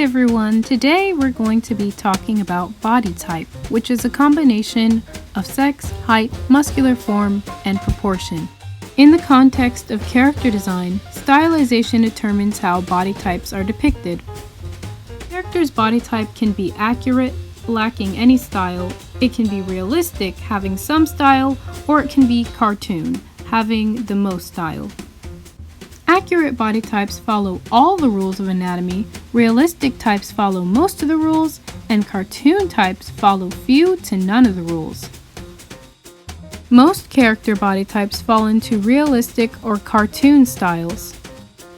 Hi everyone, today we're going to be talking about body type, which is a combination of sex, height, muscular form, and proportion. In the context of character design, stylization determines how body types are depicted. A character's body type can be accurate, lacking any style, it can be realistic, having some style, or it can be cartoon, having the most style. Accurate body types follow all the rules of anatomy, realistic types follow most of the rules, and cartoon types follow few to none of the rules. Most character body types fall into realistic or cartoon styles.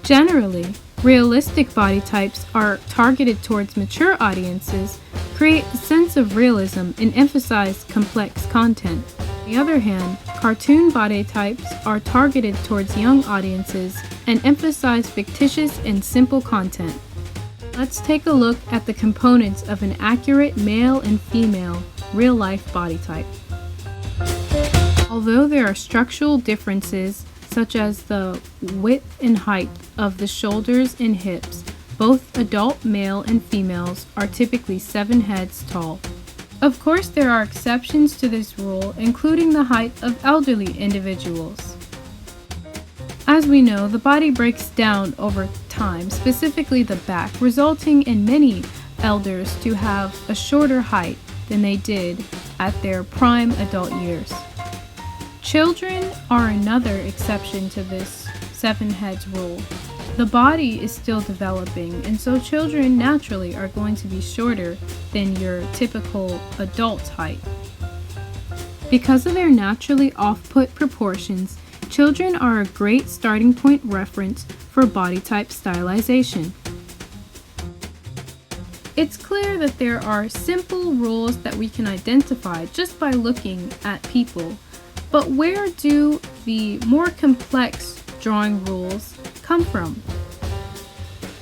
Generally, realistic body types are targeted towards mature audiences, create a sense of realism, and emphasize complex content. On the other hand, cartoon body types are targeted towards young audiences and emphasize fictitious and simple content. Let's take a look at the components of an accurate male and female real-life body type. Although there are structural differences, such as the width and height of the shoulders and hips, both adult male and females are typically 7 heads tall. Of course, there are exceptions to this rule, including the height of elderly individuals. As we know, the body breaks down over time, specifically the back, resulting in many elders to have a shorter height than they did at their prime adult years. Children are another exception to this 7 heads rule. The body is still developing, and so children naturally are going to be shorter than your typical adult height. Because of their naturally off-put proportions, children are a great starting point reference for body type stylization. It's clear that there are simple rules that we can identify just by looking at people, but where do the more complex drawing rules come from?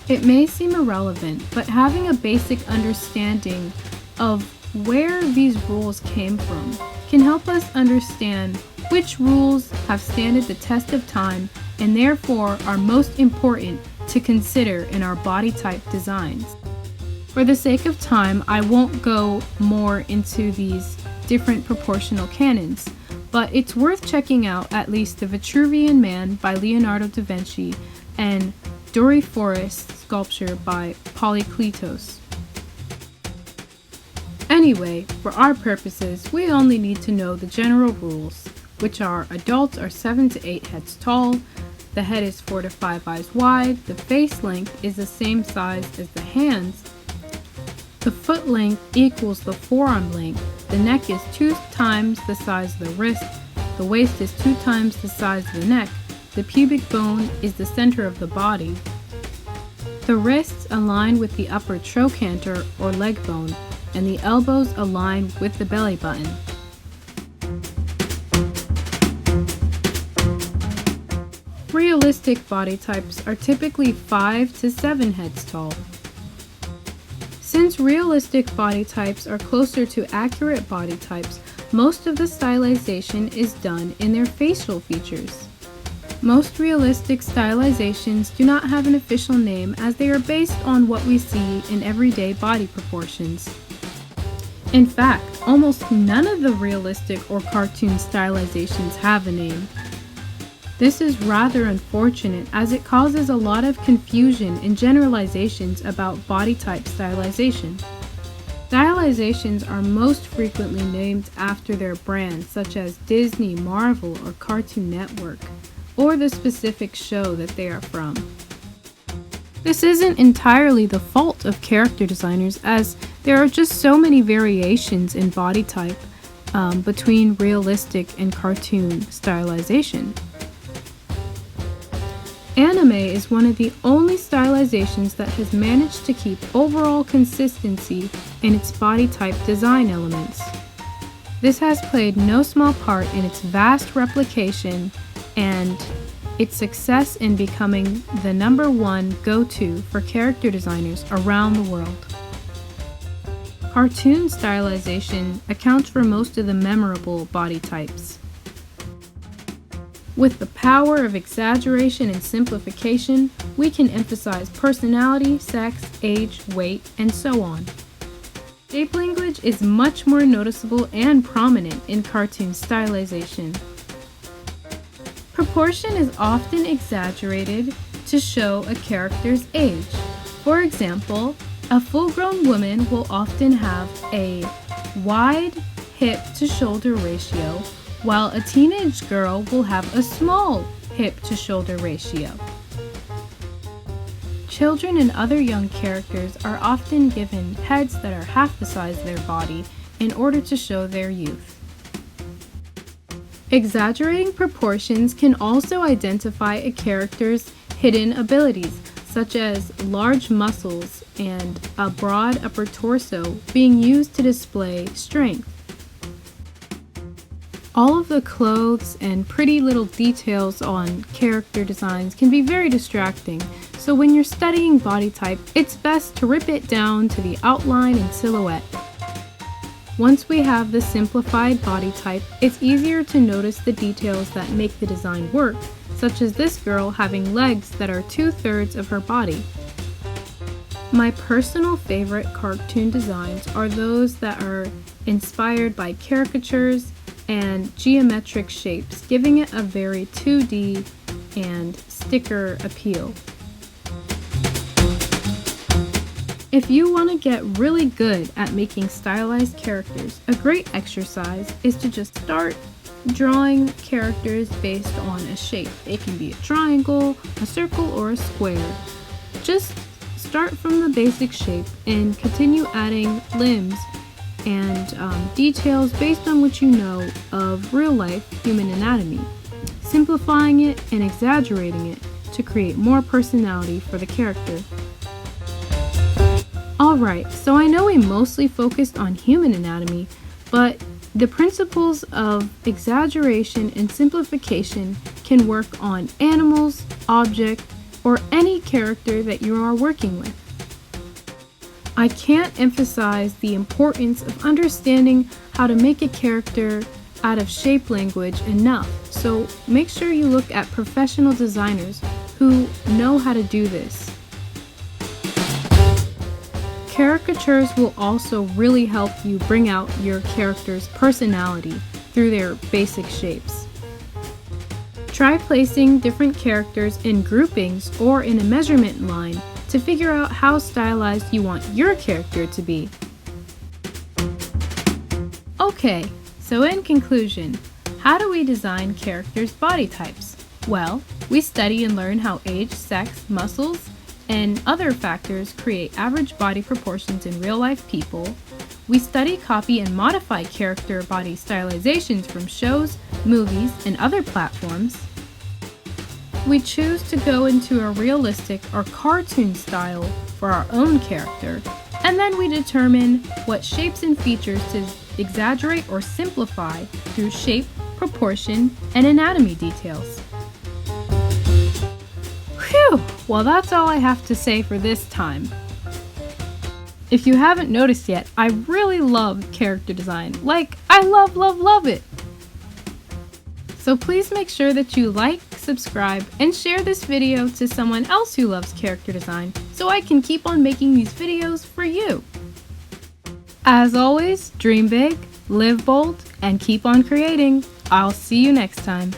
It may seem irrelevant, but having a basic understanding of where these rules came from can help us understand which rules have stood the test of time and therefore are most important to consider in our body type designs. For the sake of time, I won't go more into these different proportional canons, but it's worth checking out at least the Vitruvian Man by Leonardo da Vinci and Doryphorus sculpture by Polykleitos. Anyway, for our purposes, we only need to know the general rules, which are adults are 7 to 8 heads tall, the head is 4 to 5 eyes wide, the face length is the same size as the hands, the foot length equals the forearm length, the neck is 2 times the size of the wrist, the waist is 2 times the size of the neck, the pubic bone is the center of the body, the wrists align with the upper trochanter or leg bone, and the elbows align with the belly button. Realistic body types are typically 5 to 7 heads tall. Since realistic body types are closer to accurate body types, most of the stylization is done in their facial features. Most realistic stylizations do not have an official name as they are based on what we see in everyday body proportions. In fact, almost none of the realistic or cartoon stylizations have a name. This is rather unfortunate as it causes a lot of confusion and generalizations about body type stylization. Stylizations are most frequently named after their brands such as Disney, Marvel, or Cartoon Network, or the specific show that they are from. This isn't entirely the fault of character designers as there are just so many variations in body type between realistic and cartoon stylization. Anime is one of the only stylizations that has managed to keep overall consistency in its body type design elements. This has played no small part in its vast replication and its success in becoming the #1 go-to for character designers around the world. Cartoon stylization accounts for most of the memorable body types. With the power of exaggeration and simplification, we can emphasize personality, sex, age, weight, and so on. Shape language is much more noticeable and prominent in cartoon stylization. Proportion is often exaggerated to show a character's age. For example, a full-grown woman will often have a wide hip-to-shoulder ratio, while a teenage girl will have a small hip-to-shoulder ratio. Children and other young characters are often given heads that are half the size of their body in order to show their youth. Exaggerating proportions can also identify a character's hidden abilities, such as large muscles and a broad upper torso being used to display strength. All of the clothes and pretty little details on character designs can be very distracting, so when you're studying body type, it's best to rip it down to the outline and silhouette. Once we have the simplified body type, it's easier to notice the details that make the design work, such as this girl having legs that are 2/3 of her body. My personal favorite cartoon designs are those that are inspired by caricatures and geometric shapes, giving it a very 2D and sticker appeal. If you want to get really good at making stylized characters, a great exercise is to just start drawing characters based on a shape. It can be a triangle, a circle, or a square. Just start from the basic shape and continue adding limbs and details based on what you know of real-life human anatomy, simplifying it and exaggerating it to create more personality for the character. Alright, so I know we mostly focused on human anatomy, but the principles of exaggeration and simplification can work on animals, objects, or any character that you are working with. I can't emphasize the importance of understanding how to make a character out of shape language enough, so make sure you look at professional designers who know how to do this. Caricatures will also really help you bring out your character's personality through their basic shapes. Try placing different characters in groupings or in a measurement line to figure out how stylized you want your character to be. Okay, so in conclusion, how do we design characters' body types? Well, we study and learn how age, sex, muscles, and other factors create average body proportions in real-life people. We study, copy, and modify character body stylizations from shows, movies, and other platforms. We choose to go into a realistic or cartoon style for our own character, and then we determine what shapes and features to exaggerate or simplify through shape, proportion, and anatomy details. Phew! Well, that's all I have to say for this time. If you haven't noticed yet, I really love character design. Like, I love it! So please make sure that you like, subscribe, and share this video to someone else who loves character design so I can keep on making these videos for you. As always, dream big, live bold, and keep on creating. I'll see you next time.